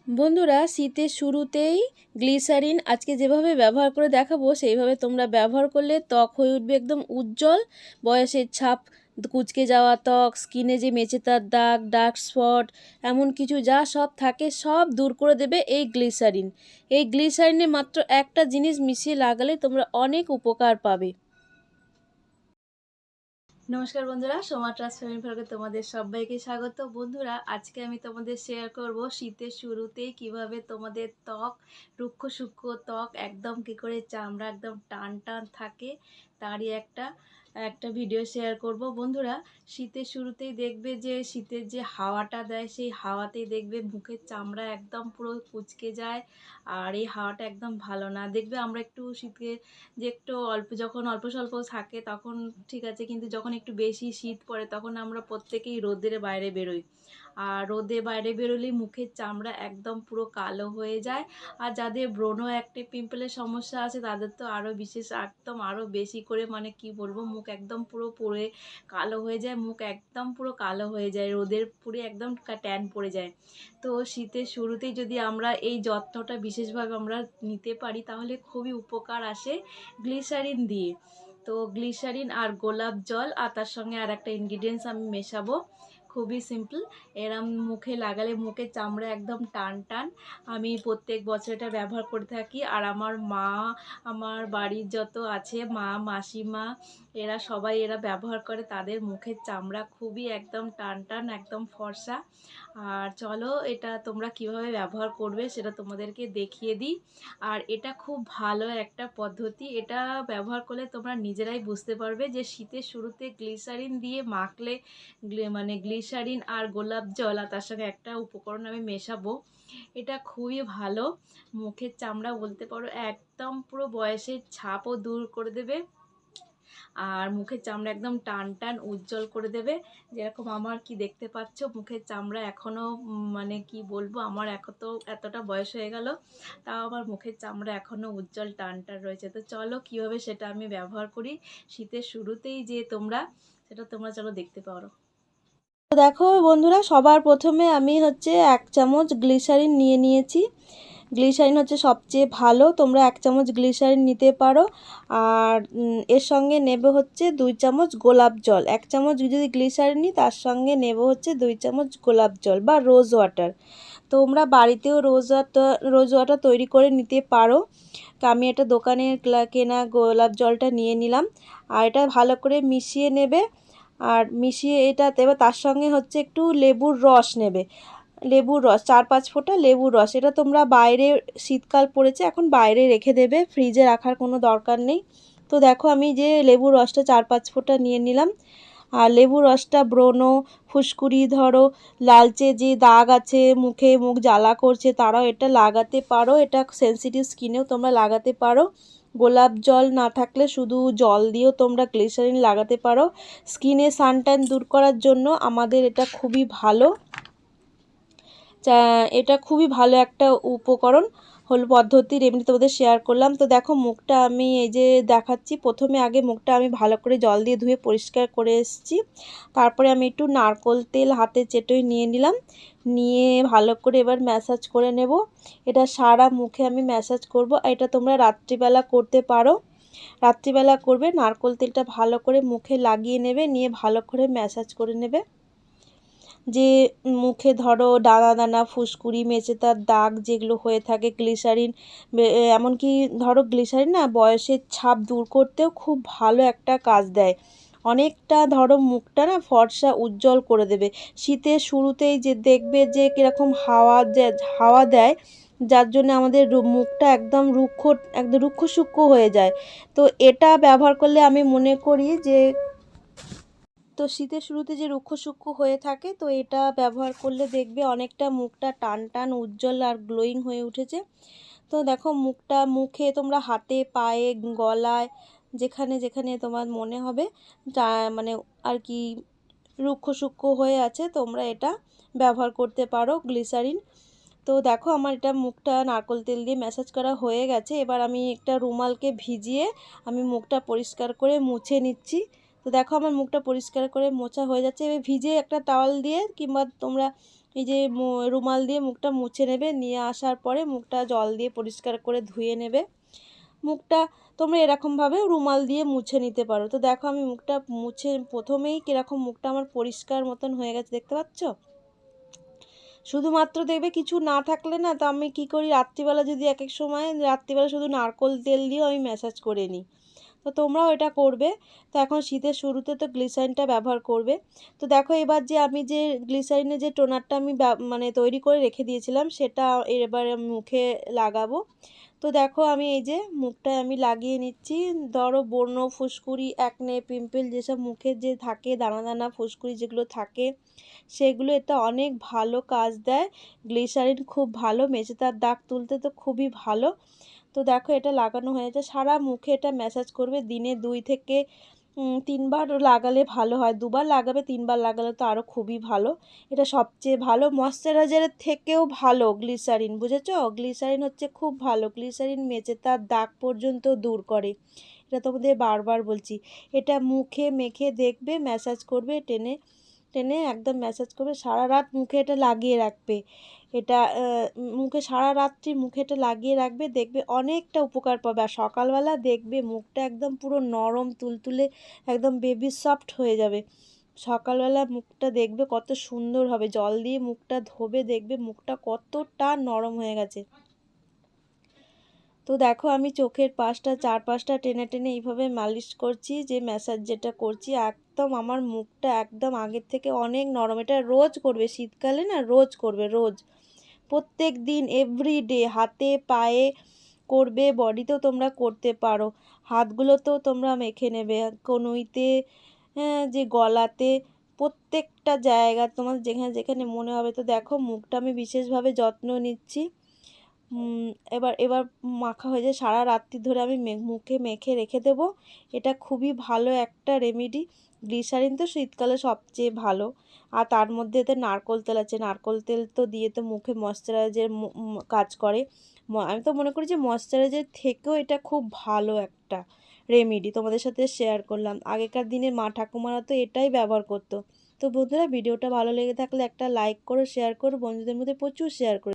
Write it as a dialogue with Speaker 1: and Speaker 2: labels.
Speaker 1: বন্ধুরা, শীতের শুরুতেই গ্লিসারিন আজকে যেভাবে ব্যবহার করে দেখাবো সেইভাবে তোমরা ব্যবহার করলে ত্বক হয়ে উঠবে একদম উজ্জ্বল। বয়সের ছাপ, কুঁচকে যাওয়া ত্বক, স্কিনে যে মেচেদার দাগ, ডার্ক স্পট, এমন কিছু যা সব থাকে সব দূর করে দেবে এই গ্লিসারিন। এই গ্লিসারিনে মাত্র একটা জিনিস মিশিয়ে লাগালে তোমরা অনেক উপকার পাবে। নমস্কার বন্ধুরা, সোমা ট্রাস্ট ফ্যামিলি ব্লগে তোমাদের সবাইকে স্বাগত। বন্ধুরা, আজকে আমি তোমাদের শেয়ার করব শীতের শুরুতেই কিভাবে তোমাদের ত্বক, রুক্ষ সূক্ষ্ম ত্বক একদম কি করে চামড়া একদম টান টান থাকে তারই একটা একটা ভিডিও শেয়ার করব। বন্ধুরা, শীতের শুরুতেই দেখবে যে শীতের যে হাওয়াটা দেয় সেই হাওয়াতেই দেখবে মুখের চামড়া একদম পুরো কুঁচকে যায়। আর এই হাওয়াটা একদম ভালো না। দেখবে আমরা একটু শীতে যে একটু অল্প যখন অল্প স্বল্প থাকে তখন ঠিক আছে, কিন্তু যখন একটু বেশি শীত পড়ে তখন আমরা প্রত্যেকেই রোদের বাইরে বেরোই। আর রোদে বাইরে বেরোলেই মুখের চামড়া একদম পুরো কালো হয়ে যায়। আর যাদের ব্রণ অ্যাক্নে পিম্পলের সমস্যা আছে তাদের তো আরও বিশেষ, একদম আরও বেশি করে, মানে কি বলবো, মুখ একদম পুরো পুড়ে কালো হয়ে যায়, মুখ একদম পুরো কালো হয়ে যায়, রোদের পুড়ে একদম ট্যান পড়ে যায়। তো শীতের শুরুতেই যদি আমরা এই যত্নটা বিশেষভাবে আমরা নিতে পারি তাহলে খুবই উপকার আসে গ্লিসারিন দিয়ে। তো গ্লিসারিন আর গোলাপ জল আর তার সঙ্গে আর একটা ইনগ্রিডিয়েন্টস আমি মেশাবো, খুবই সিম্পল। এরম মুখে লাগালে মুখের চামড়া একদম টান টান। আমি প্রত্যেক বছর এটা ব্যবহার করে থাকি। আর আমার মা, আমার বাড়ির যত আছে মা, মাসিমা, এরা সবাই এরা ব্যবহার করে, তাদের মুখের চামড়া খুবই একদম টান টান, একদম ফর্সা। আর চলো এটা তোমরা কিভাবে ব্যবহার করবে সেটা তোমাদেরকে দেখিয়ে দিই। আর এটা খুব ভালো একটা পদ্ধতি, এটা ব্যবহার করলে তোমরা নিজেরাই বুঝতে পারবে যে শীতের শুরুতে গ্লিসারিন দিয়ে মাখলে, মানে গ্লিসারিন আর গোলাপ জল আর তার সঙ্গে একটা উপকরণ আমি মেশাবো, এটা খুবই ভালো। মুখের চামড়া বলতে পারো একদম পুরো বয়সের ছাপও দূর করে দেবে। আর মুখের চামড়া একদম টান টান উজ্জ্বল করে দেবে। যেরকম আমার কি দেখতে পাচ্ছ, মুখের চামড়া এখনও, মানে কি বলবো, আমার এতটা বয়স হয়ে গেল তাও আমার মুখের চামড়া এখনও উজ্জ্বল টান টান রয়েছে। তো চলো কীভাবে সেটা আমি ব্যবহার করি শীতের শুরুতেই, যে তোমরা সেটা তোমরা চলো দেখতে পারো। তো দেখো বন্ধুরা, সবার প্রথমে আমি হচ্ছে 1 চামচ গ্লিসারিন নিয়ে নিয়েছি। গ্লিসারিন হচ্ছে সবচেয়ে ভালো, তোমরা 1 চামচ গ্লিসারিন নিতে পারো। আর এর সঙ্গে নেবে হচ্ছে 2 চামচ গোলাপ জল। 1 চামচ যদি গ্লিসারিন নিই তার সঙ্গে নেব হচ্ছে 2 চামচ গোলাপ জল বা রোজ ওয়াটার। তোমরা বাড়িতেও রোজ ওয়াটার তৈরি করে নিতে পারো। তো আমি এটা দোকানের কেনা গোলাপ জলটা নিয়ে নিলাম। আর এটা ভালো করে মিশিয়ে নেবে। আর মিশিয়ে এটা দেবে, তার সঙ্গে হচ্ছে একটু লেবুর রস নেবে। লেবুর রস 4-5 ফোঁটা লেবুর রস, এটা তোমরা বাইরে, শীতকাল পড়েছে এখন বাইরে রেখে দেবে, ফ্রিজে রাখার কোনো দরকার নেই। তো দেখো আমি যে লেবুর রসটা 4-5 ফোঁটা নিয়ে নিলাম। আর লেবুর রসটা ব্রণ, ফুসকুড়ি, ধরো লালচে যে দাগ আছে, মুখে মুখ জ্বালা করছে, তারাও এটা লাগাতে পারো। এটা সেনসিটিভ স্কিনেও তোমরা লাগাতে পারো। গোলাপ জল না থাকলে শুধু জল দিয়েও তোমরা গ্লিসারিন লাগাতে পারো। স্কিনে সানট্যান দূর করার জন্য আমাদের এটা খুবই ভালো। এটা খুবই ভালো একটা উপকরণ হলো, পদ্ধতির এমনি তোমাদের শেয়ার করলাম। তো দেখো মুখটা আমি এই যে দেখাচ্ছি, প্রথমে আগে মুখটা আমি ভালো করে জল দিয়ে ধুয়ে পরিষ্কার করে এসেছি। তারপরে আমি একটু নারকেল তেল হাতে চেটোই নিয়ে নিলাম, নিয়ে ভালো করে এবার ম্যাসাজ করে নেব। এটা সারা মুখে আমি ম্যাসাজ করব। এটা তোমরা রাত্রিবেলা করতে পারো, রাত্রিবেলা করবে, নারকেল তেলটা ভালো করে মুখে লাগিয়ে নেবে, নিয়ে ভালো করে ম্যাসাজ করে নেবে। যে মুখে ধরো দানা দানা, ফুসকুড়ি, মেচেদার দাগ যেগুলো হয়ে থাকে, গ্লিসারিন, এমনকি ধরো গ্লিসারিন না বয়সের ছাপ দূর করতেও খুব ভালো একটা কাজ দেয়। অনেকটা ধরো মুখটা না ফর্সা উজ্জ্বল করে দেবে। শীতের শুরুতেই যে দেখবে যে কীরকম হাওয়া দেয়, যার জন্য আমাদের মুখটা একদম রুক্ষ সূক্ষ্ম হয়ে যায়। তো এটা ব্যবহার করলে আমি মনে করি যে, তো শীতের শুরুতে যে রুক্ষ সূক্ষ্ম হয়ে থাকে, তো এটা ব্যবহার করলে দেখবে অনেকটা মুখটা টান টান উজ্জ্বল আর গ্লোয়িং হয়ে উঠেছে। তো দেখো মুখে তোমরা হাতে, পায়ে, গলায়, যেখানে যেখানে তোমার মনে হবে মানে আর কি রুক্ষ সূক্ষ্ম হয়ে আছে, তোমরা এটা ব্যবহার করতে পারো গ্লিসারিন। তো দেখো আমার এটা মুখটা নারকেল তেল দিয়ে ম্যাসাজ করা হয়ে গেছে। এবার আমি একটা রুমালকে ভিজিয়ে আমি মুখটা পরিষ্কার করে মুছে নিচ্ছি। তো দেখো আমার মুখটা পরিষ্কার করে মোছা হয়ে যাচ্ছে। এবার ভিজে একটা টাওয়াল দিয়ে, কিংবা তোমরা এই যে রুমাল দিয়ে মুখটা মুছে নেবে, নিয়ে আসার পরে মুখটা জল দিয়ে পরিষ্কার করে ধুয়ে নেবে। মুখটা তোমরা এরকমভাবে রুমাল দিয়ে মুছে নিতে পারো। তো দেখো আমি মুখটা মুছে প্রথমেই কীরকম মুখটা আমার পরিষ্কার মতন হয়ে গেছে, দেখতে পাচ্ছ? শুধুমাত্র দেখবে কিছু না থাকলে না, তো আমি কী করি, রাত্রিবেলা যদি এক এক সময় রাত্রিবেলা শুধু নারকোল তেল দিয়েও আমি ম্যাসাজ করে নিই। তো তোমরাও এটা করবে। তো এখন শীতের শুরুতে তো গ্লিসারিনটা ব্যবহার করবে। তো দেখো এবার যে আমি যে গ্লিসারিনের যে টোনারটা আমি মানে তৈরি করে রেখে দিয়েছিলাম, সেটা এবার মুখে লাগাবো। তো দেখো আমি এই যে মুখটায় আমি লাগিয়ে নিচ্ছি। ধরো ব্রণ, ফুসকুড়ি, অ্যাকনে, পিম্পল যেসব মুখের যে থাকে দানা দানা ফুসকুড়ি যেগুলো থাকে, সেগুলো এটা অনেক ভালো কাজ দেয়। গ্লিসারিন খুব ভালো, মেচেদার দাগ তুলতে তো খুবই ভালো। তো দেখো এটা লাগানো হয়েছে, সারা মুখে এটা ম্যাসাজ করবে। দিনে 2 থেকে 3 বার লাগালে ভালো হয়। 2 বার লাগাবে, 3 বার লাগালে তো আরও খুবই ভালো। এটা সবচেয়ে ভালো, ময়শ্চারাইজারের থেকেও ভালো গ্লিসারিন, বুঝেছো? গ্লিসারিন হচ্ছে খুব ভালো। গ্লিসারিন মেচেদার দাগ পর্যন্ত দূর করে, এটা তোমাদের বারবার বলছি। এটা মুখে মেখে দেখবে, ম্যাসাজ করবে, টেনে টেনে একদম ম্যাসাজ করবে, সারা রাত মুখে এটা লাগিয়ে রাখবে। এটা মুখে সারা রাত্রি মুখে এটা লাগিয়ে রাখবে, দেখবে অনেকটা উপকার পাবে। আর সকালবেলা দেখবে মুখটা একদম পুরো নরম তুলতুলে, একদম বেবি সফট হয়ে যাবে। সকালবেলা মুখটা দেখবে কত সুন্দর হবে, জল দিয়ে মুখটা ধোবে, দেখবে মুখটা কতটা নরম হয়ে গেছে। তো দেখো আমি চোখের পাশটা 4-5টা টেনে টেনে এইভাবে মালিশ করছি, যে ম্যাসাজ যেটা করছি, একদম আমার মুখটা একদম আগের থেকে অনেক নরম। এটা রোজ করবে, শীতকালে না রোজ করবে, রোজ প্রত্যেক দিন এভরিডে। হাতে পায়ে করবে, বডিতেও তোমরা করতে পারো। হাতগুলোতেও তোমরা মেখে নেবে, কনুইতে, যে গলাতে, প্রত্যেকটা জায়গা তোমার যেখানে যেখানে মনে হবে। তো দেখো মুখটা আমি বিশেষভাবে যত্ন নিচ্ছি। এবার এবার মাখা হয়ে যায়, সারা রাত্রি ধরে আমি মুখে মেখে রেখে দেবো। এটা খুবই ভালো একটা রেমেডি। গ্লিসারিন তো শীতকালে সবচেয়ে ভালো, আর তার মধ্যে এতে নারকোল তেল আছে। নারকোল তেল তো দিয়ে তো মুখে ময়শ্চারাইজার কাজ করে। আমি তো মনে করি যে ময়শ্চারাইজার থেকেও এটা খুব ভালো একটা রেমেডি, তোমাদের সাথে শেয়ার করলাম। আগেকার দিনের মা ঠাকুমারা তো এটাই ব্যবহার করতো। তো বন্ধুরা, ভিডিওটা ভালো লেগে থাকলে একটা লাইক করো, শেয়ার করো, বন্ধুদের মধ্যে প্রচুর শেয়ার করো।